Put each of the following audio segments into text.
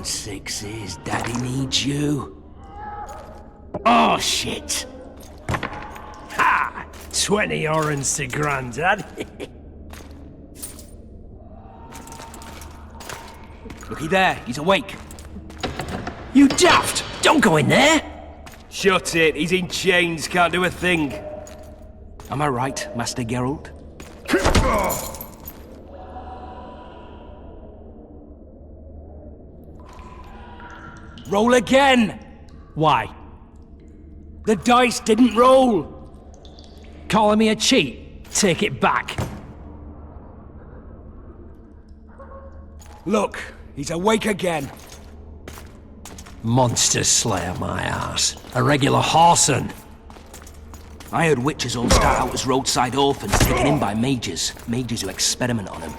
sixes, Daddy needs you. Oh, shit! Ha! 20 orange to Grandad. Looky there, he's awake. You daft! Don't go in there! Shut it, he's in chains, can't do a thing. Am I right, Master Geralt? Roll again! Why? The dice didn't roll! Calling me a cheat? Take it back. Look, he's awake again. Monster Slayer, my ass. A regular horson. I heard witches all start out as roadside orphans taken in by mages. Mages who experiment on them.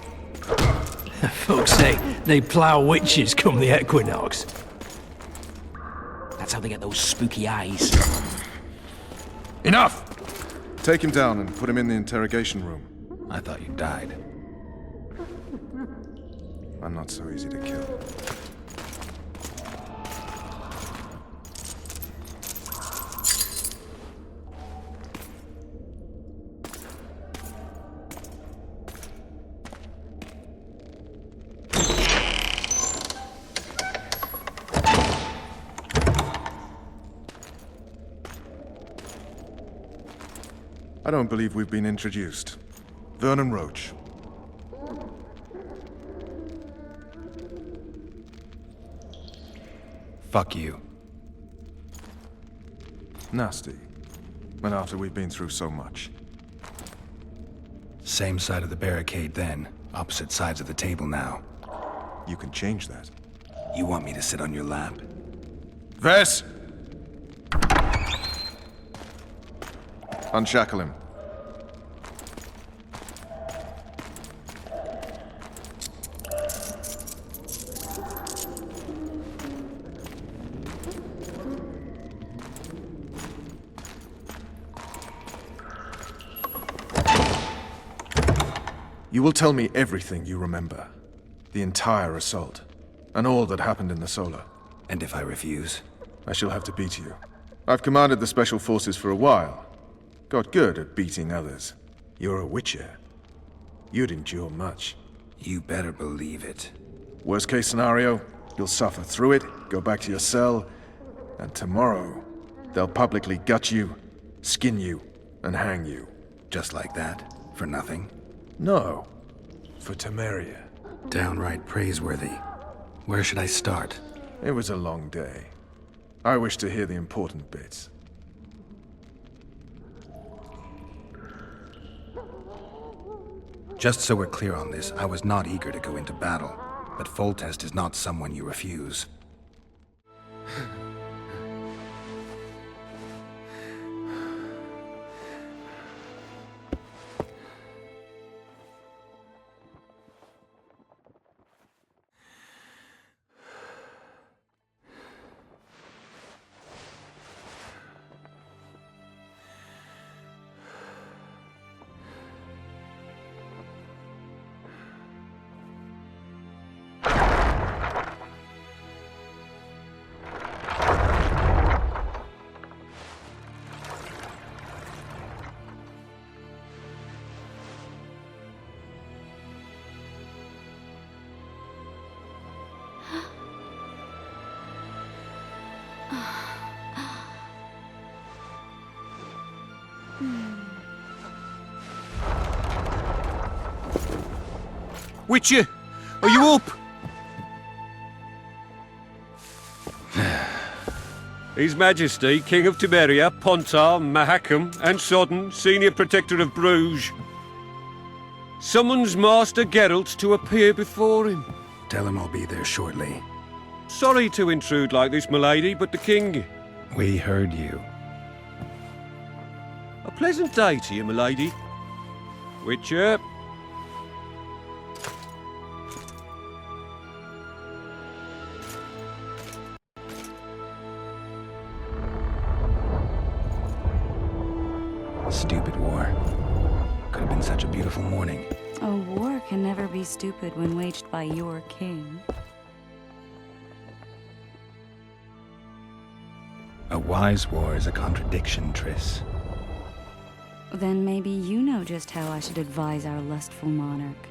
Folks say they plough witches come the equinox. That's how they get those spooky eyes. Enough! Take him down and put him in the interrogation room. I thought you died. I'm not so easy to kill. I don't believe we've been introduced. Vernon Roach. Fuck you. Nasty. And after we've been through so much. Same side of the barricade then. Opposite sides of the table now. You can change that. You want me to sit on your lap? Vess! Unshackle him. You will tell me everything you remember. The entire assault. And all that happened in the Solar. And if I refuse? I shall have to beat you. I've commanded the Special Forces for a while. Got good at beating others. You're a Witcher. You'd endure much. You better believe it. Worst case scenario, you'll suffer through it, go back to your cell, and tomorrow, they'll publicly gut you, skin you, and hang you. Just like that? For nothing? No. For Temeria. Downright praiseworthy. Where should I start? It was a long day. I wish to hear the important bits. Just so we're clear on this, I was not eager to go into battle, but Foltest is not someone you refuse. Witcher, are you up? His Majesty, King of Temeria, Pontar, Mahakam, and Sodden, Senior Protector of Bruges, summons Master Geralt to appear before him. Tell him I'll be there shortly. Sorry to intrude like this, milady, but the King... We heard you. A pleasant day to you, milady. Witcher. Stupid war. Could have been such a beautiful morning. A war can never be stupid when waged by your king. A wise war is a contradiction, Triss. Then maybe you know just how I should advise our lustful monarch.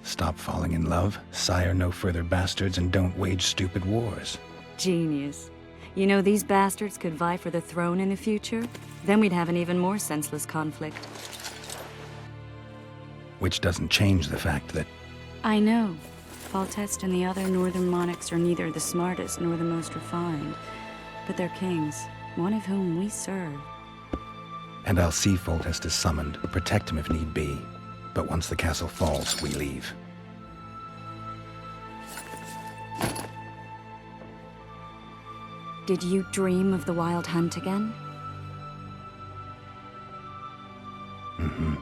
Stop falling in love, sire no further bastards, and don't wage stupid wars. Genius. You know, these bastards could vie for the throne in the future? Then we'd have an even more senseless conflict. Which doesn't change the fact that I know. Foltest and the other northern monarchs are neither the smartest nor the most refined. But they're kings, one of whom we serve. And I'll see Foltest is summoned, protect him if need be. But once the castle falls, we leave. Did you dream of the Wild Hunt again? Mm-hmm.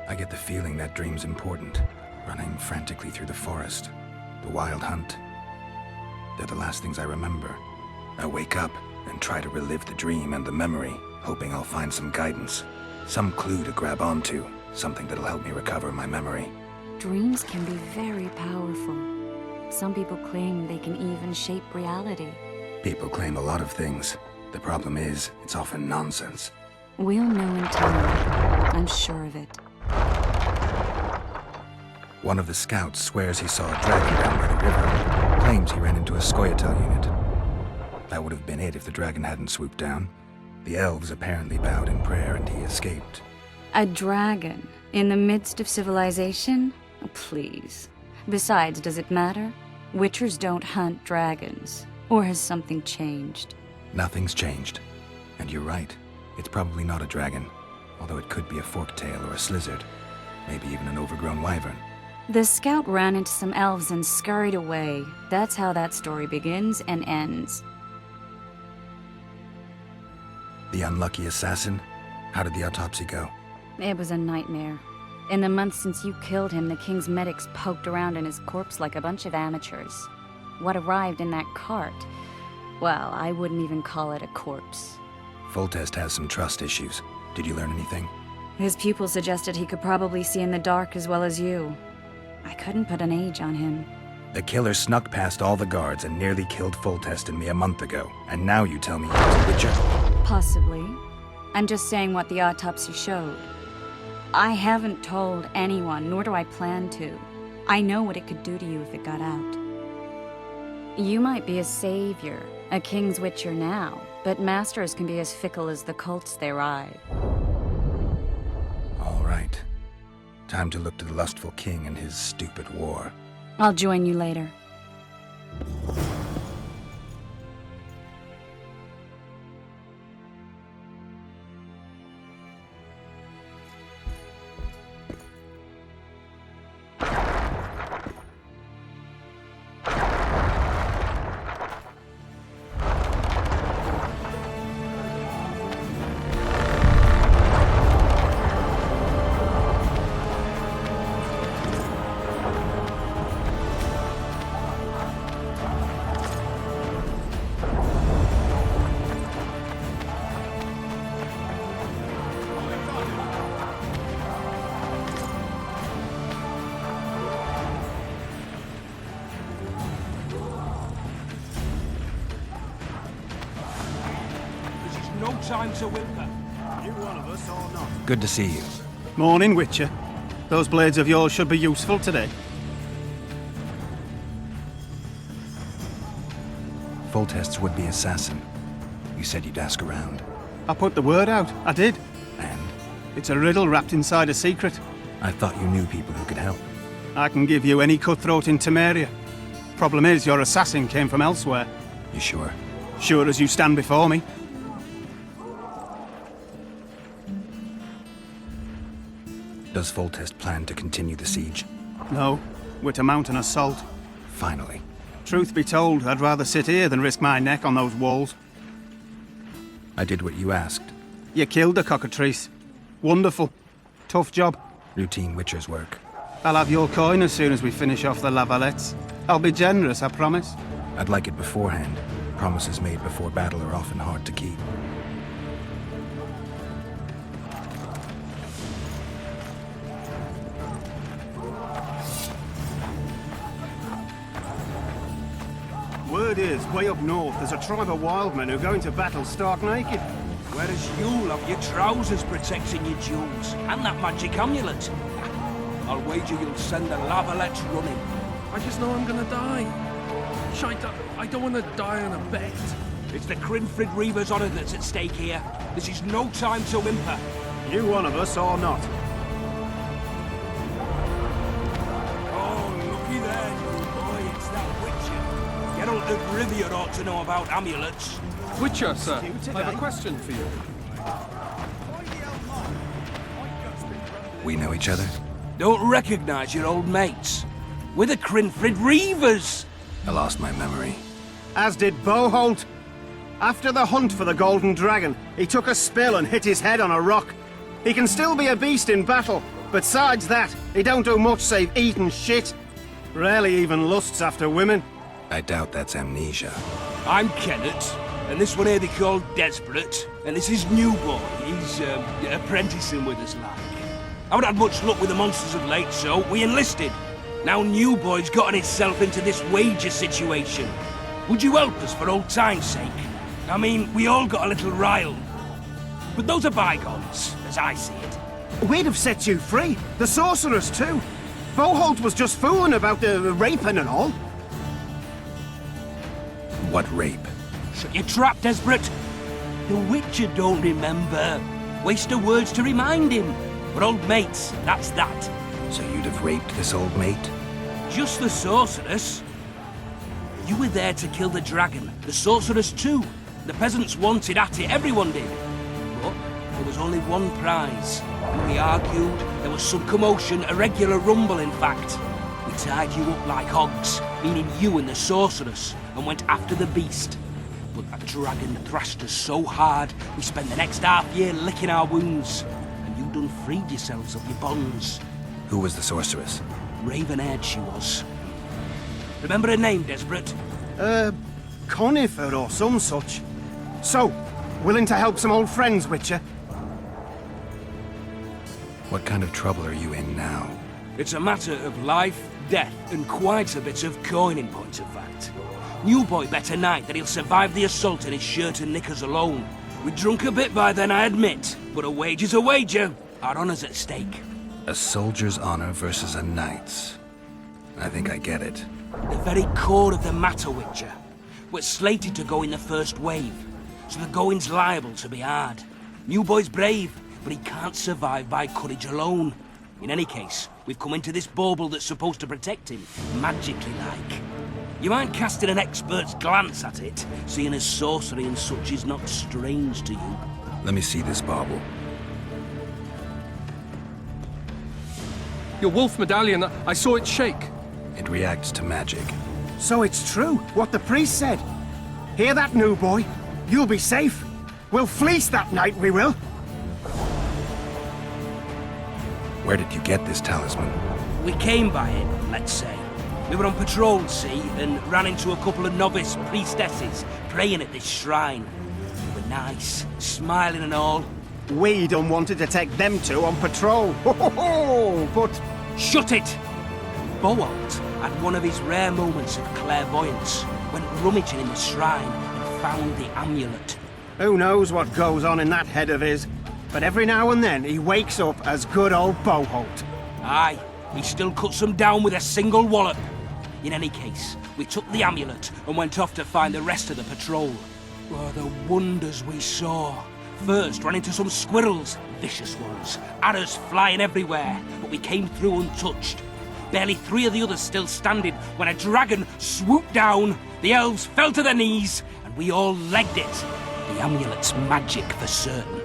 I get the feeling that dream's important. Running frantically through the forest. The Wild Hunt. They're the last things I remember. I wake up and try to relive the dream and the memory, hoping I'll find some guidance. Some clue to grab onto. Something that'll help me recover my memory. Dreams can be very powerful. Some people claim they can even shape reality. People claim a lot of things. The problem is, it's often nonsense. We'll know in time. I'm sure of it. One of the scouts swears he saw a dragon down by the river. Claims he ran into a Scoia'tael unit. That would have been it if the dragon hadn't swooped down. The elves apparently bowed in prayer and he escaped. A dragon? In the midst of civilization? Oh, please. Besides, does it matter? Witchers don't hunt dragons. Or has something changed? Nothing's changed. And you're right. It's probably not a dragon. Although it could be a forktail or a slizzard. Maybe even an overgrown wyvern. The scout ran into some elves and scurried away. That's how that story begins and ends. The unlucky assassin? How did the autopsy go? It was a nightmare. In the months since you killed him, the king's medics poked around in his corpse like a bunch of amateurs. What arrived in that cart? Well, I wouldn't even call it a corpse. Foltest has some trust issues. Did you learn anything? His pupil suggested he could probably see in the dark as well as you. I couldn't put an age on him. The killer snuck past all the guards and nearly killed Foltest and me a month ago. And now you tell me he was a witcher? Possibly. I'm just saying what the autopsy showed. I haven't told anyone, nor do I plan to. I know what it could do to you if it got out. You might be a savior, a king's witcher now, but masters can be as fickle as the cults they ride. All right. Time to look to the lustful king and his stupid war. I'll join you later. No time to whimper. Good to see you. Morning, Witcher. Those blades of yours should be useful today. Foltest's would-be assassin. You said you'd ask around. I put the word out. I did. And? It's a riddle wrapped inside a secret. I thought you knew people who could help. I can give you any cutthroat in Temeria. Problem is, your assassin came from elsewhere. You sure? Sure as you stand before me. Does Foltest plan to continue the siege? No, we're to mount an assault. Finally. Truth be told, I'd rather sit here than risk my neck on those walls. I did what you asked. You killed the cockatrice. Wonderful. Tough job. Routine Witcher's work. I'll have your coin as soon as we finish off the Lavalettes. I'll be generous, I promise. I'd like it beforehand. Promises made before battle are often hard to keep. word is, way up north, there's a tribe of wildmen who go into battle stark naked. Whereas you'll have your trousers protecting your jewels, and that magic amulet. I'll wager you'll send the Lavalettes running. I just know I'm gonna die. Shite, I don't want to die on a bet. It's the Crinfrid Reaver's honor that's at stake here. This is no time to whimper. You one of us or not. Oh, looky there, new boy, it's that Witcher. Geralt of Rivia ought to know about amulets. Witcher, sir, You today? I have a question for you. We know each other? Don't recognize your old mates. We're the Crinfrid Reavers. I lost my memory. As did Boholt. After the hunt for the Golden Dragon, he took a spill and hit his head on a rock. He can still be a beast in battle, but besides that, he don't do much save eat and shit. Rarely even lusts after women. I doubt that's amnesia. I'm Kenneth, and this one here they call Desperate, and this is New Boy. He's apprenticing with us, like. I haven't had much luck with the monsters of late, so we enlisted. Now New Boy's gotten himself into this wager situation. Would you help us for old time's sake? I mean, we all got a little riled. But those are bygones, as I see it. We'd have set you free. The sorceress, too. Boholt was just fooling about the raping and all. What rape? Shut your trap, Desperate. The Witcher don't remember. Waste of words to remind him. But old mates, that's that. So you'd have raped this old mate? Just the sorceress. You were there to kill the dragon. The sorceress too. The peasants wanted at it, everyone did. But there was only one prize. And we argued, there was some commotion, a regular rumble in fact. We tied you up like hogs, meaning you and the sorceress, and went after the beast. But that dragon thrashed us so hard, we spent the next half year licking our wounds. And you done freed yourselves of your bonds. Who was the sorceress? Raven-haired she was. Remember her name, Desperate? Conifer or some such. So, willing to help some old friends, Witcher? What kind of trouble are you in now? It's a matter of life, death, and quite a bit of coin in point of fact. New Boy bet a night that he'll survive the assault in his shirt and knickers alone. We drunk a bit by then, I admit, but a wager's a wager. Our honor's at stake. A soldier's honor versus a knight's. I think I get it. The very core of the matter, Witcher. We're slated to go in the first wave, so the going's liable to be hard. New Boy's brave, but he can't survive by courage alone. In any case, we've come into this bauble that's supposed to protect him, magically like. You mind casting an expert's glance at it, seeing as sorcery and such is not strange to you? Let me see this bauble. Your wolf medallion, I saw it shake. It reacts to magic. So it's true, what the priest said. Hear that, New Boy? You'll be safe. We'll fleece that night, we will. Where did you get this talisman? We came by it, let's say. We were on patrol, see, and ran into a couple of novice priestesses praying at this shrine. They were nice, smiling and all. We done wanted to take them two on patrol. Ho ho ho! But Shut it! Boholt had one of his rare moments of clairvoyance, went rummaging in the shrine and found the amulet. who knows what goes on in that head of his? But every now and then he wakes up as good old Boholt. Aye, he still cuts them down with a single wallop. In any case, we took the amulet and went off to find the rest of the patrol. Oh, the wonders we saw. First, ran into some squirrels, vicious ones, arrows flying everywhere, but we came through untouched. Barely 3 of the others still standing when a dragon swooped down, the elves fell to their knees, and we all legged it. The amulet's magic for certain.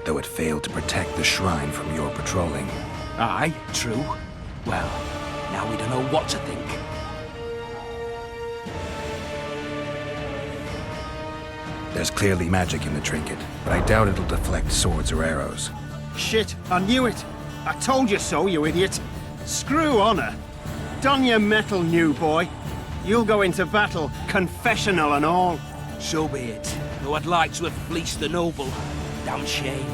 Though it failed to protect the shrine from your patrolling. Aye, true. Well, now we don't know what to think. There's clearly magic in the trinket, but I doubt it'll deflect swords or arrows. Shit, I knew it. I told you so, you idiot. Screw honor. Don your metal, new boy. You'll go into battle, confessional and all. So be it. Though I'd like to have fleeced the noble. Damn shame.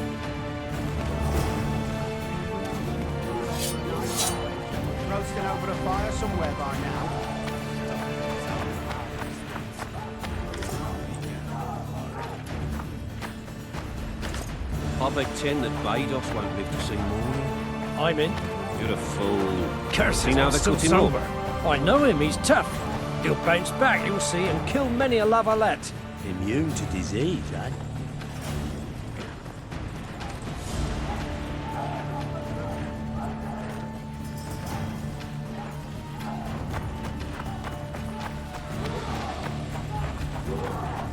Roasting over a fire somewhere by now. pretend that Baidos won't live to see morning. I'm in. You're a fool. Curse See it, now I'm they still cut him sober. up. I know him, he's tough. He'll bounce back, you'll see, and kill many a lavalette. Immune to disease, eh?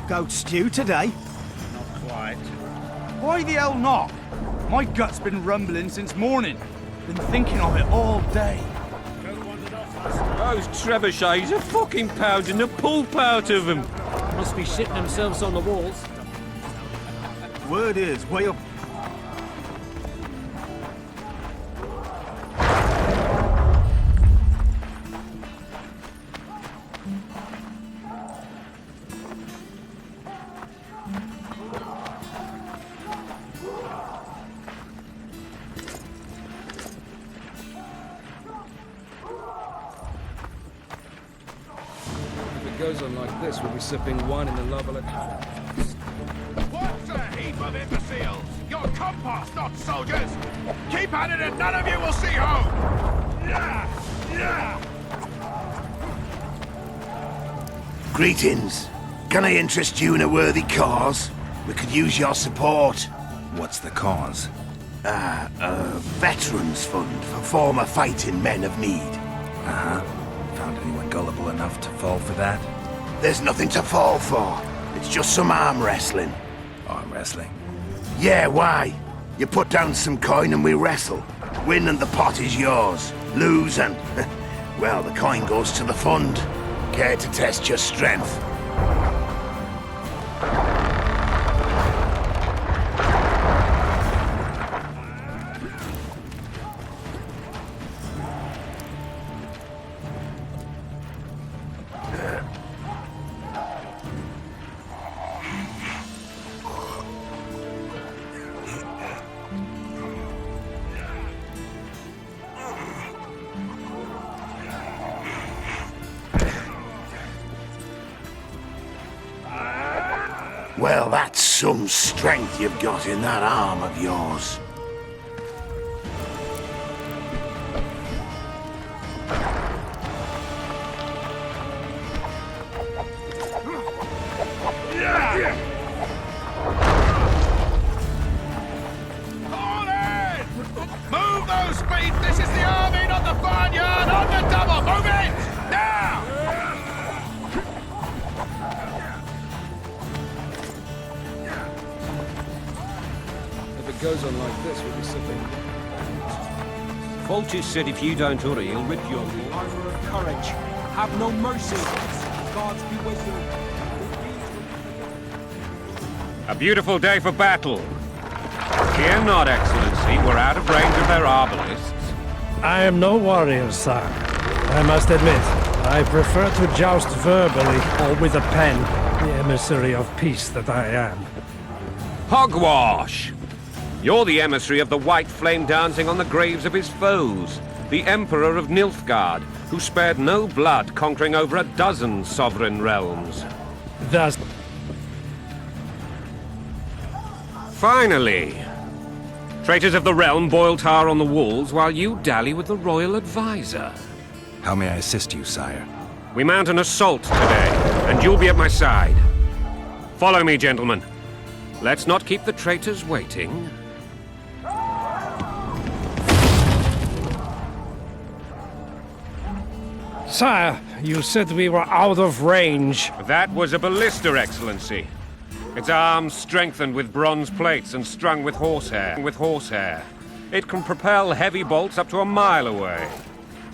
Goat stew today? Not quite. Why the hell not? My gut's been rumbling since morning. Been thinking of it all day. Those trebuchets are fucking pounding the pulp out of them. Must be shitting themselves on the walls. Word is, way up. If it goes on like this, we'll be sipping wine in the Lavalette. What's a heap of imbeciles? You're compost, not soldiers! Keep at it and none of you will see home! Yeah! Yeah! Greetings. Can I interest you in a worthy cause? We could use your support. What's the cause? A veterans fund for former fighting men of need. Uh-huh. Found anyone gullible enough to fall for that? There's nothing to fall for. It's just some arm wrestling. Arm wrestling? Yeah, why? You put down some coin and we wrestle. Win and the pot is yours. Lose and... well, the coin goes to the fund. Care to test your strength? Well, that's some strength you've got in that arm of yours. All in! Move those feet! This is the army, not the barnyard! On the double! Move it! Now! If it goes on like this, we'll be sipping. Foltest said if you don't hurry, he'll rip your... Armor of courage. Have no mercy. Gods be with you. A beautiful day for battle. Fear not, Excellency. We're out of range of their arbalists. I am no warrior, sir. I must admit, I prefer to joust verbally or with a pen, the emissary of peace that I am. Hogwash! You're the emissary of the white flame dancing on the graves of his foes. The Emperor of Nilfgaard, who spared no blood conquering over a dozen sovereign realms. Thus, Finally! Traitors of the realm boil tar on the walls while you dally with the royal advisor. How may I assist you, sire? We mount an assault today, and you'll be at my side. Follow me, gentlemen. Let's not keep the traitors waiting. sire, you said we were out of range. That was a ballista, Excellency. Its arms strengthened with bronze plates and strung with horsehair. It can propel heavy bolts up to a mile away.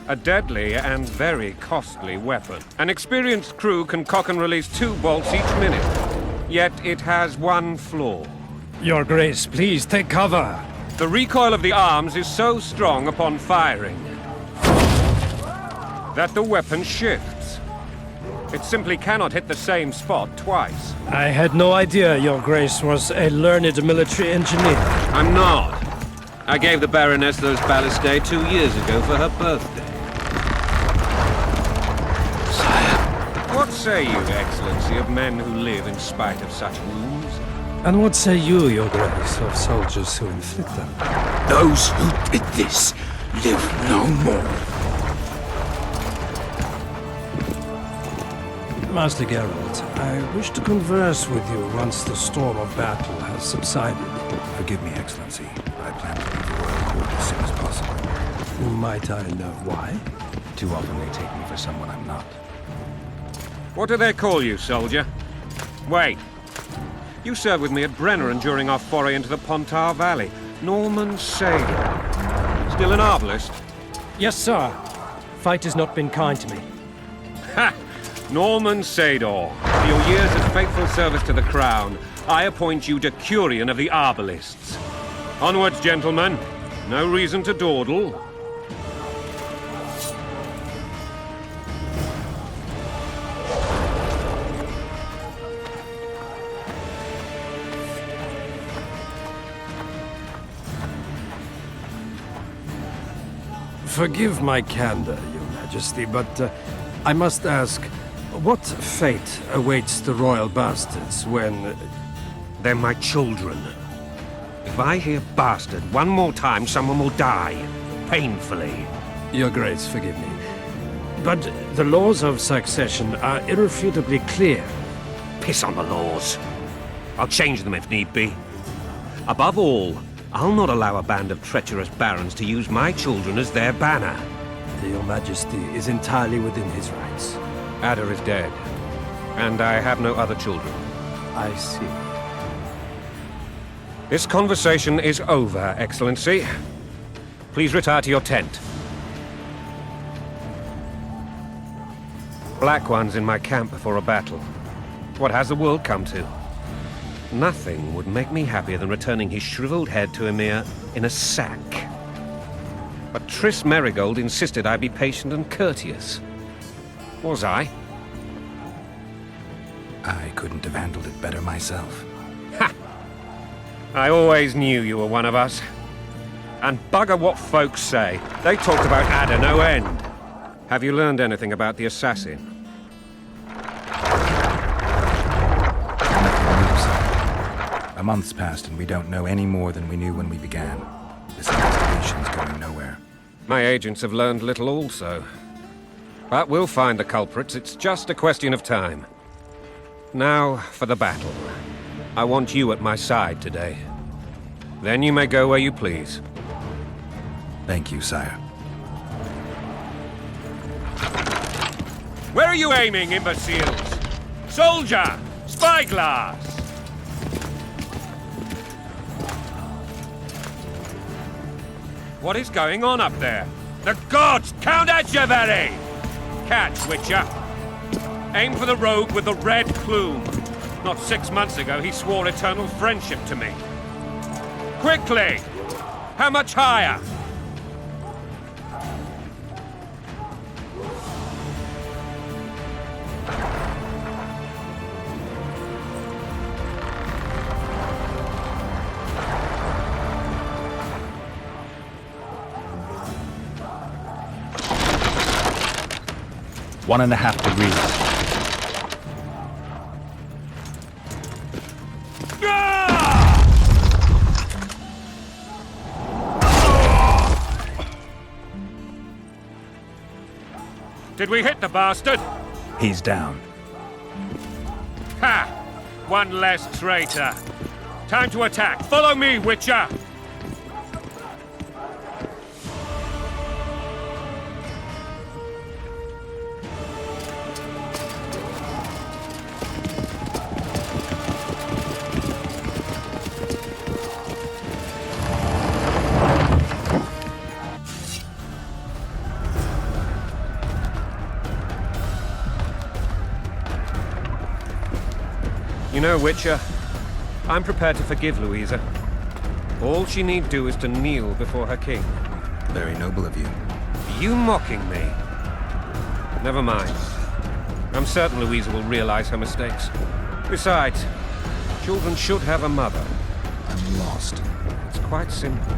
A deadly and very costly weapon. An experienced crew can cock and release 2 bolts each minute. Yet it has one flaw. Your Grace, please take cover. The recoil of the arms is so strong upon firing that the weapon shifts. It simply cannot hit the same spot twice. I had no idea Your Grace was a learned military engineer. I'm not. I gave the Baroness those ballistae 2 years ago for her birthday. Sire. What say you, Excellency, of men who live in spite of such wounds? And what say you, Your Grace, of soldiers who inflict them? Those who did this live no more. Master Geralt, I wish to converse with you once the storm of battle has subsided. Forgive me, Excellency. I plan to leave the royal court as soon as possible. Might I know why? Too often they take me for someone I'm not. What do they call you, soldier? Wait. You served with me at Brenneran during our foray into the Pontar Valley. Norman Sador. Still an arbalist? Yes, sir. Fate has not been kind to me. Ha! Norman Sador. For your years of faithful service to the Crown, I appoint you Decurion of the Arbalists. Onwards, gentlemen. No reason to dawdle. Forgive my candor, Your Majesty, but I must ask, what fate awaits the royal bastards when... They're my children. If I hear bastard one more time, someone will die. Painfully. Your Grace, forgive me. But the laws of succession are irrefutably clear. Piss on the laws. I'll change them if need be. Above all, I'll not allow a band of treacherous barons to use my children as their banner. Your Majesty is entirely within his rights. Ada is dead, and I have no other children. I see. This conversation is over, Excellency. Please retire to your tent. Black One's in my camp before a battle. What has the world come to? Nothing would make me happier than returning his shriveled head to Emir in a sack. But Triss Merigold insisted I be patient and courteous. Was I? I couldn't have handled it better myself. Ha! I always knew you were one of us. And bugger what folks say. They talked about Ada no end. Have you learned anything about the assassin? A month's passed and we don't know any more than we knew when we began. This investigation's going nowhere. My agents have learned little also. But we'll find the culprits. It's just a question of time. Now for the battle. I want you at my side today. Then you may go where you please. Thank you, sire. Where are you aiming, imbeciles? Soldier! Spyglass! What is going on up there? The gods! Count Etcheverry! Catch, Witcher. Aim for the rogue with the red plume. Not 6 months ago, he swore eternal friendship to me. Quickly! How much higher? One and a half degrees. Did we hit the bastard? He's down. Ha! One less traitor. Time to attack. Follow me, Witcher! You know, Witcher, I'm prepared to forgive Louisa. All she need do is to kneel before her king. Very noble of you. Are you mocking me? Never mind. I'm certain Louisa will realize her mistakes. Besides, children should have a mother. I'm lost. It's quite simple.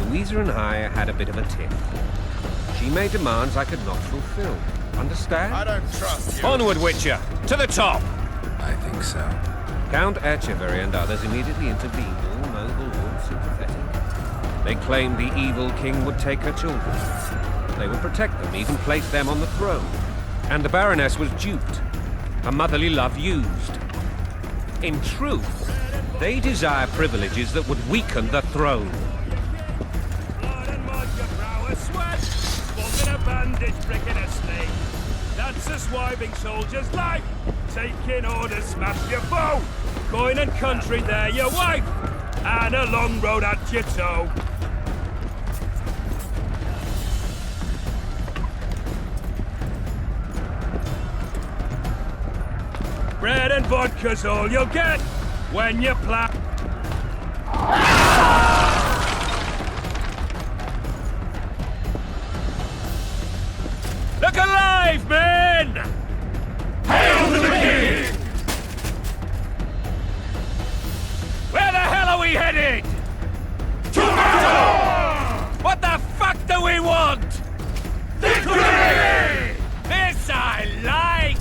Louisa and I had a bit of a tiff. She made demands I could not fulfill. Understand? I don't trust you. Onward, Witcher! To the top! I think so. Count Etcheverry and others immediately intervened, all noble, all sympathetic. They claimed the evil king would take her children. They would protect them, even place them on the throne. And the Baroness was duped, her motherly love used. In truth, they desire privileges that would weaken the throne. Blood and mud, your brow is sweat. Swung in a bandage, brick in a snake. That's a swiving soldier's life. Taking orders, smash your foe. Coin and country, they're your wife. And a long road at your toe. Bread and vodka's all you'll get when you plow. Look alive, men! Hail to the king! Where the hell are we headed? To battle! What the fuck do we want? Victory! This I like!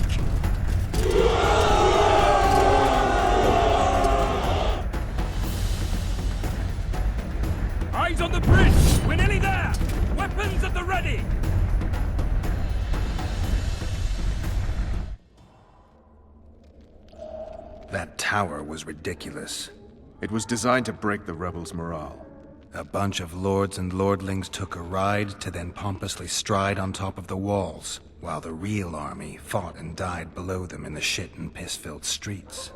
Eyes on the bridge! We're nearly there! Weapons at the ready! That tower was ridiculous. It was designed to break the rebels' morale. A bunch of lords and lordlings took a ride to then pompously stride on top of the walls, while the real army fought and died below them in the shit and piss-filled streets.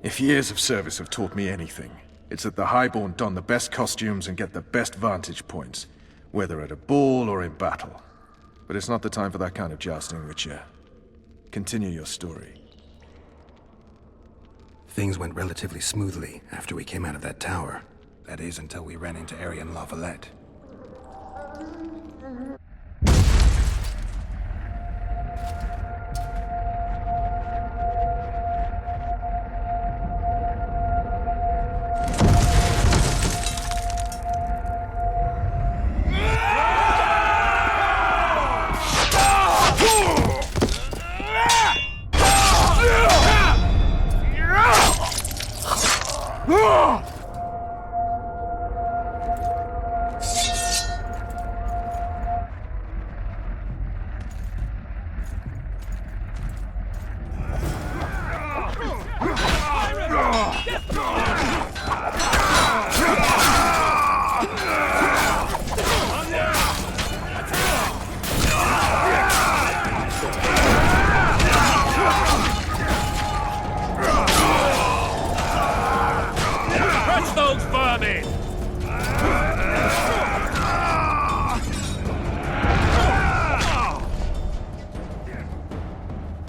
If years of service have taught me anything, it's that the Highborn don the best costumes and get the best vantage points, whether at a ball or in battle. But it's not the time for that kind of jousting, Witcher. Continue your story. Things went relatively smoothly after we came out of that tower. That is, until we ran into Arian La Valette.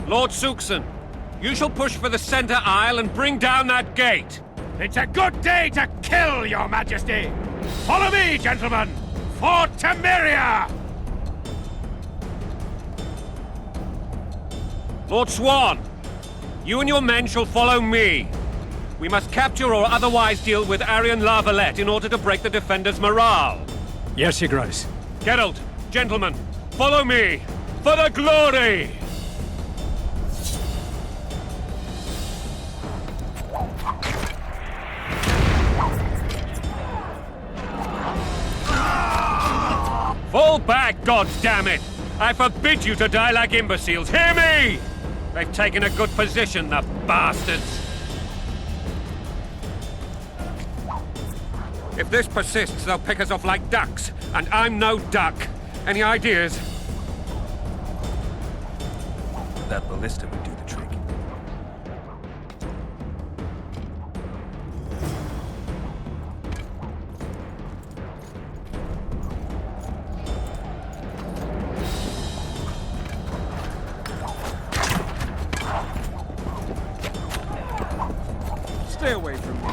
Lord Suxon, you shall push for the center aisle and bring down that gate. It's a good day to kill, your majesty! Follow me, gentlemen! For Temeria! Lord Swan, you and your men shall follow me. We must capture or otherwise deal with Arian La Valette in order to break the defenders' morale. Yes, Your Grace. Geralt, gentlemen, follow me for the glory! Fall back, goddammit! I forbid you to die like imbeciles. Hear me! They've taken a good position, the bastards. If this persists, they'll pick us off like ducks, and I'm no duck. Any ideas? That ballista would do the trick. Stay away from me.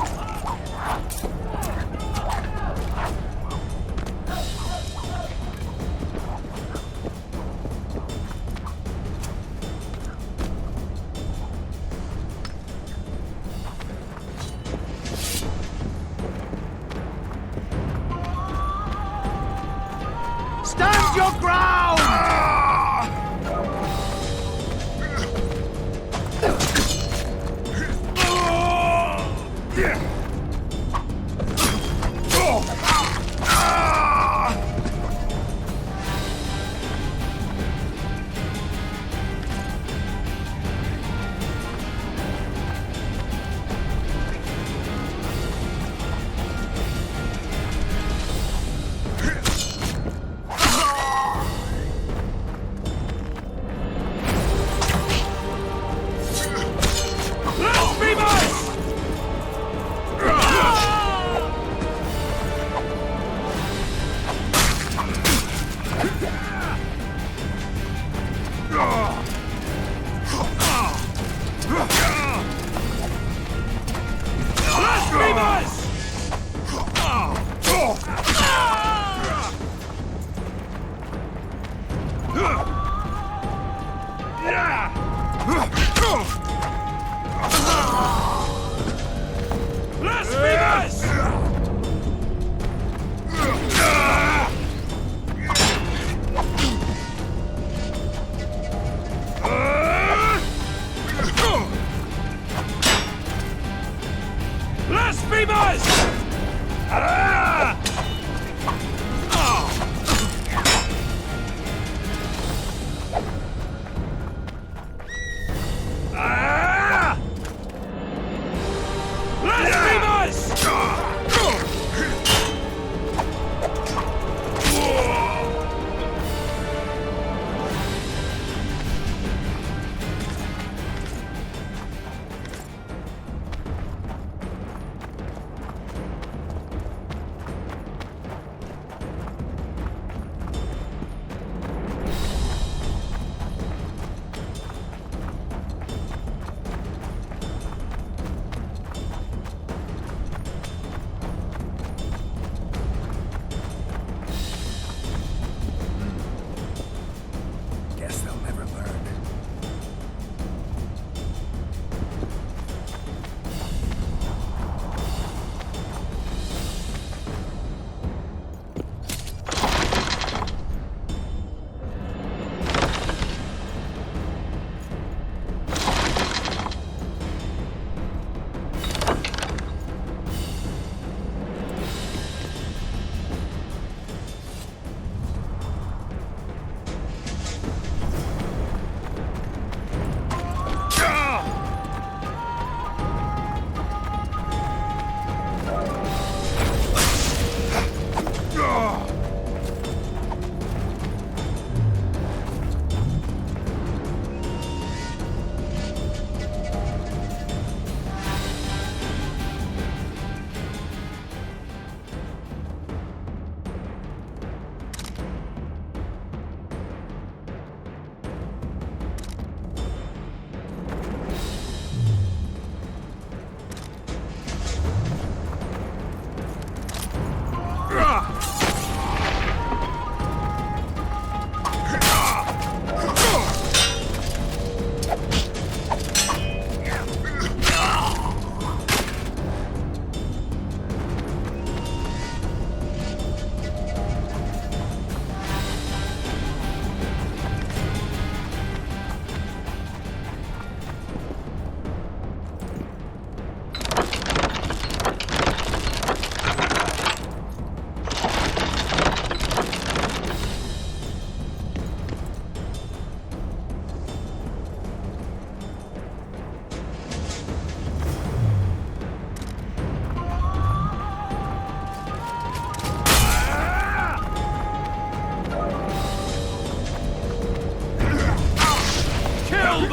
Stand your ground! Guess they'll never learn.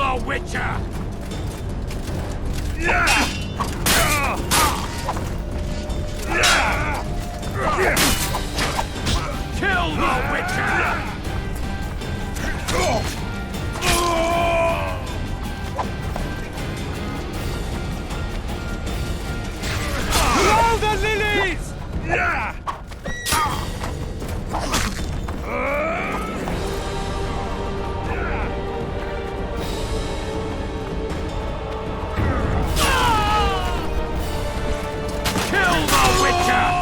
the Witcher! Kill the Witcher! Blow the lilies! Kill the Witcher!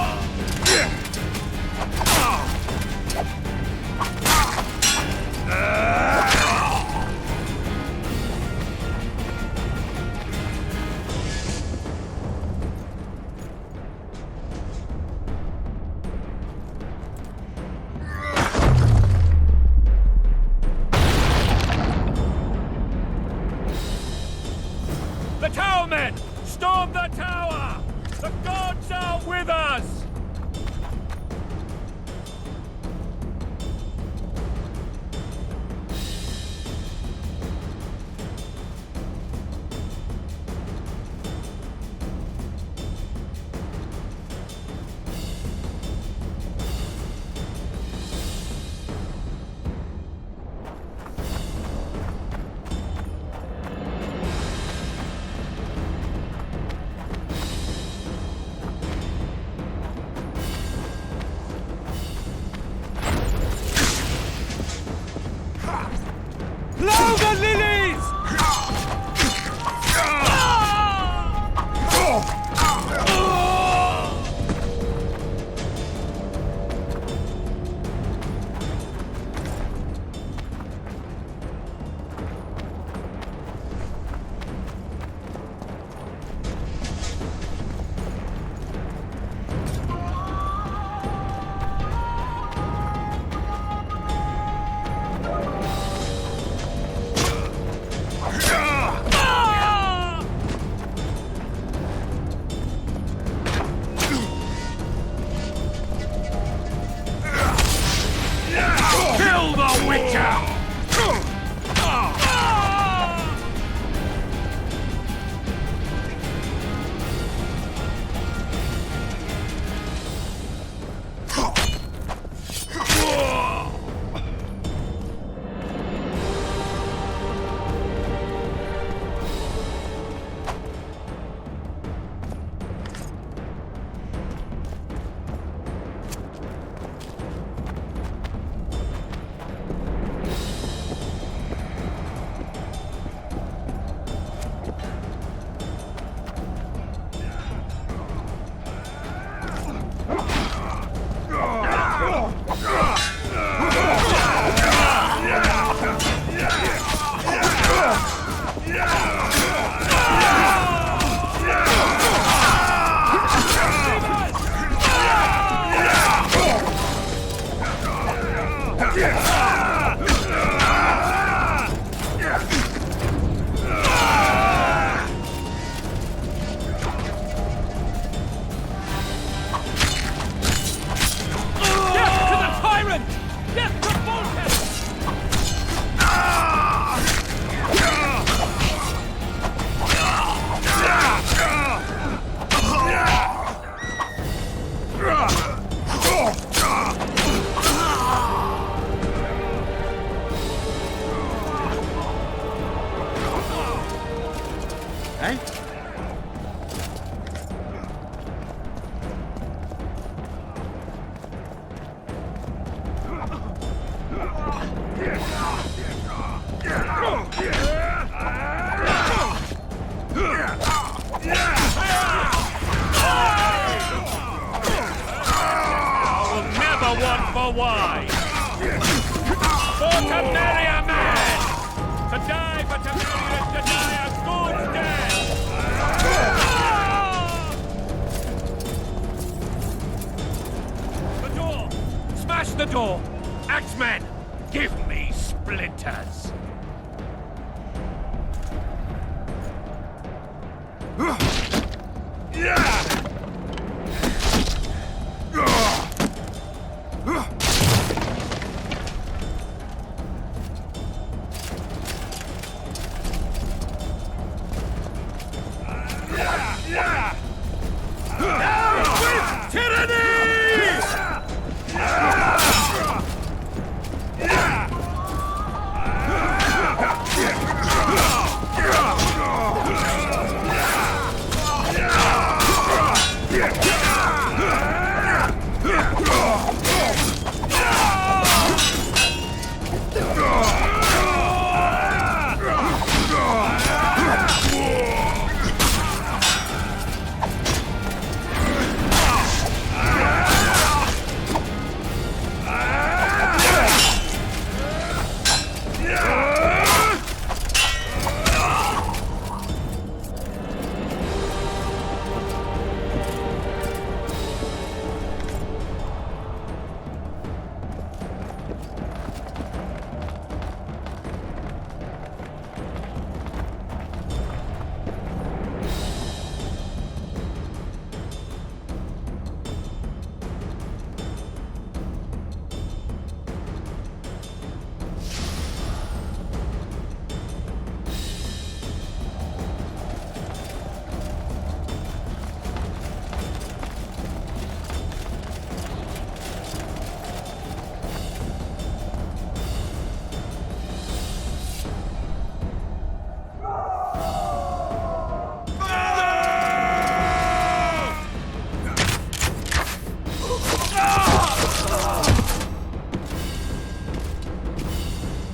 the door! Axemen, give me splinters!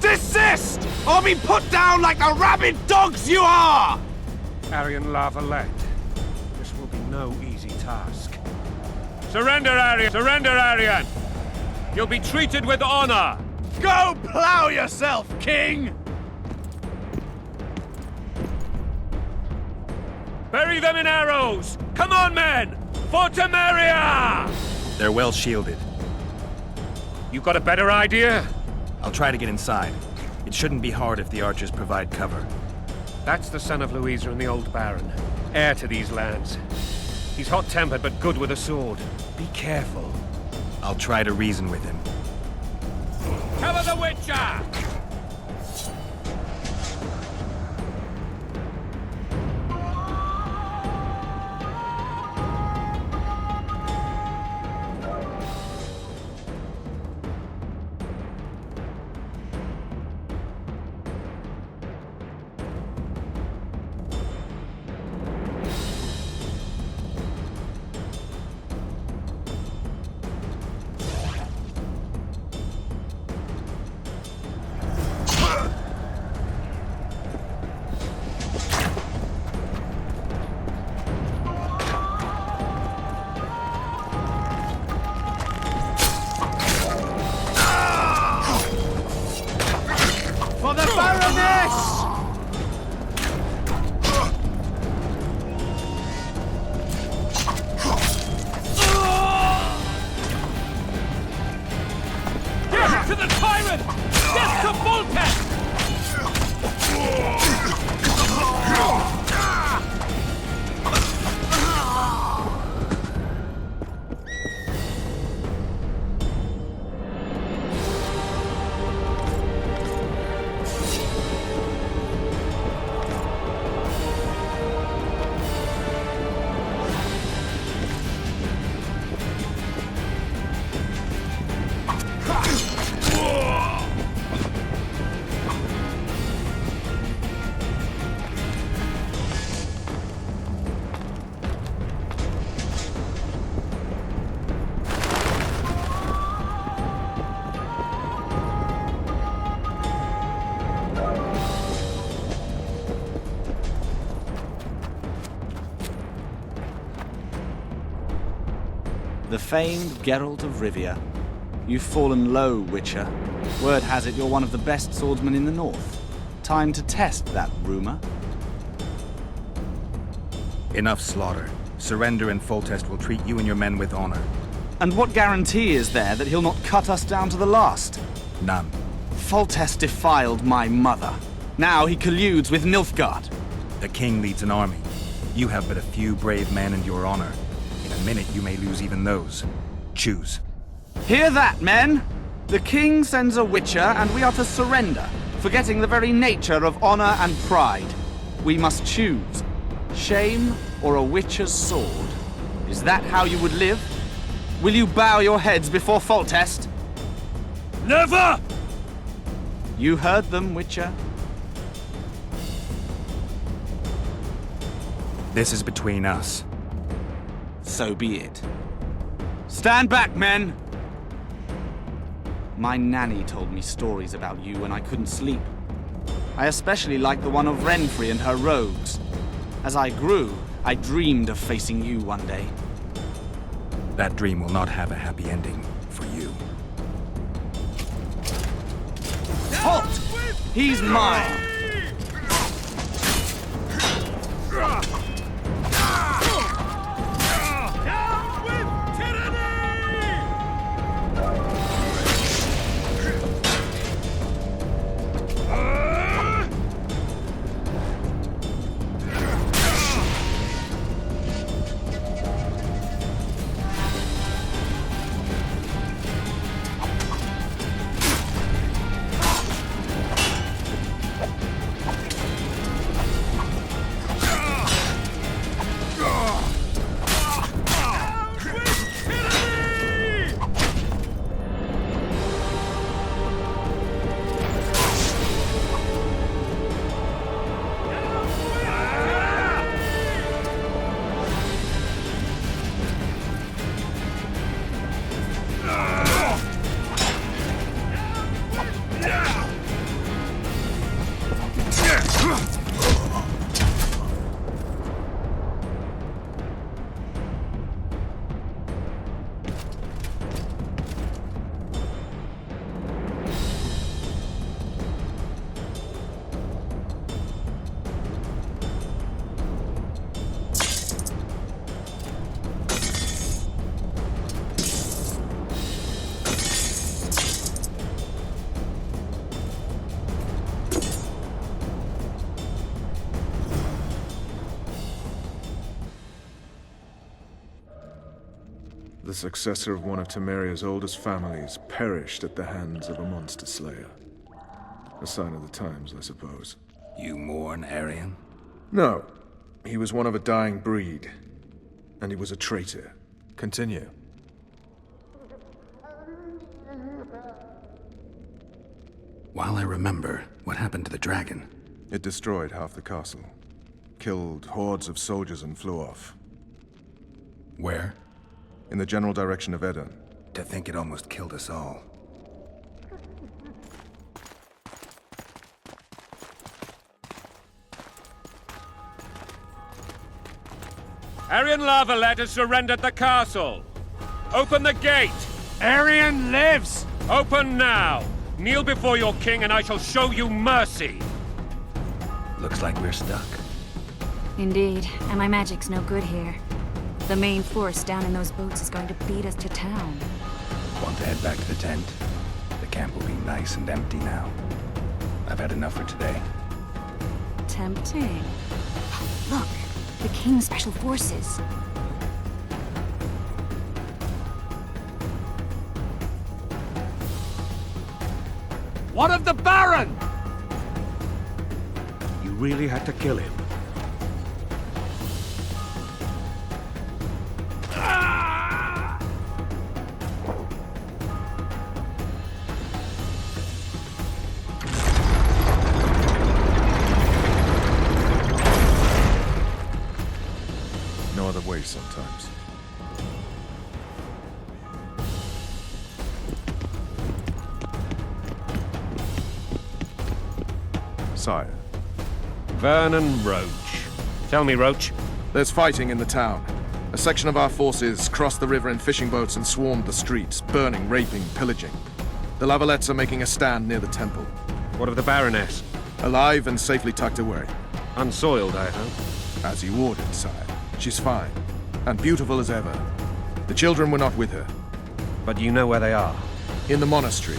Desist! Or be put down like the rabid dogs you are! Arian La Valette, this will be no easy task. Surrender, Arian! Surrender, Arian! You'll be treated with honor! Go plow yourself, King! Bury them in arrows! Come on, men! For Temeria! They're well shielded. You got a better idea? I'll try to get inside. It shouldn't be hard if the archers provide cover. That's the son of Louisa and the old Baron, heir to these lands. He's hot-tempered but good with a sword. Be careful. I'll try to reason with him. Cover the Witcher! For the Baroness! Get to the fire! Siren! Death to Foltest! The famed Geralt of Rivia. You've fallen low, Witcher. Word has it you're one of the best swordsmen in the north. Time to test that rumor. Enough slaughter. Surrender and Foltest will treat you and your men with honor. And what guarantee is there that he'll not cut us down to the last? None. Foltest defiled my mother. Now he colludes with Nilfgaard. The king leads an army. You have but a few brave men and your honor. In a minute, you may lose even those. Choose. Hear that, men! The king sends a Witcher, and we are to surrender, forgetting the very nature of honor and pride. We must choose. Shame or a Witcher's sword? Is that how you would live? Will you bow your heads before Foltest? Never! You heard them, Witcher. This is between us. So be it. Stand back, men! My nanny told me stories about you when I couldn't sleep. I especially liked the one of Renfri and her rogues. As I grew, I dreamed of facing you one day. That dream will not have a happy ending for you. Halt! He's mine! The successor of one of Temeria's oldest families perished at the hands of a monster slayer. A sign of the times, I suppose. You mourn Arian? No. He was one of a dying breed. And he was a traitor. Continue. While I remember, what happened to the dragon? It destroyed half the castle. Killed hordes of soldiers and flew off. Where? In the general direction of Edern. To think it almost killed us all. Arian Lavalet has surrendered the castle. Open the gate. Arian lives! Open now. Kneel before your king and I shall show you mercy. Looks like we're stuck. Indeed, and my magic's no good here. The main force down in those boats is going to beat us to town. Want to head back to the tent? The camp will be nice and empty now. I've had enough for today. Tempting. Look, the King's Special Forces. What of the Baron? You really had to kill him. No other way sometimes. Sire, Vernon Roach. Tell me, Roach. there's fighting in the town. A section of our forces crossed the river in fishing boats and swarmed the streets, burning, raping, pillaging. The Lavalettes are making a stand near the temple. What of the Baroness? Alive and safely tucked away. Unsoiled, I hope. As you ordered, sire. She's fine. And beautiful as ever. The children were not with her. But you know where they are. In the monastery.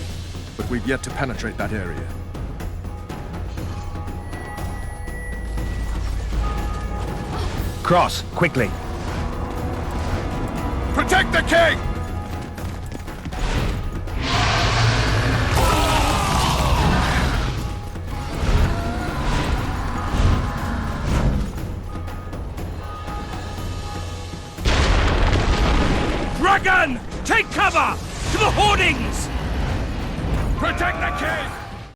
But we've yet to penetrate that area. Cross, quickly. Protect the king!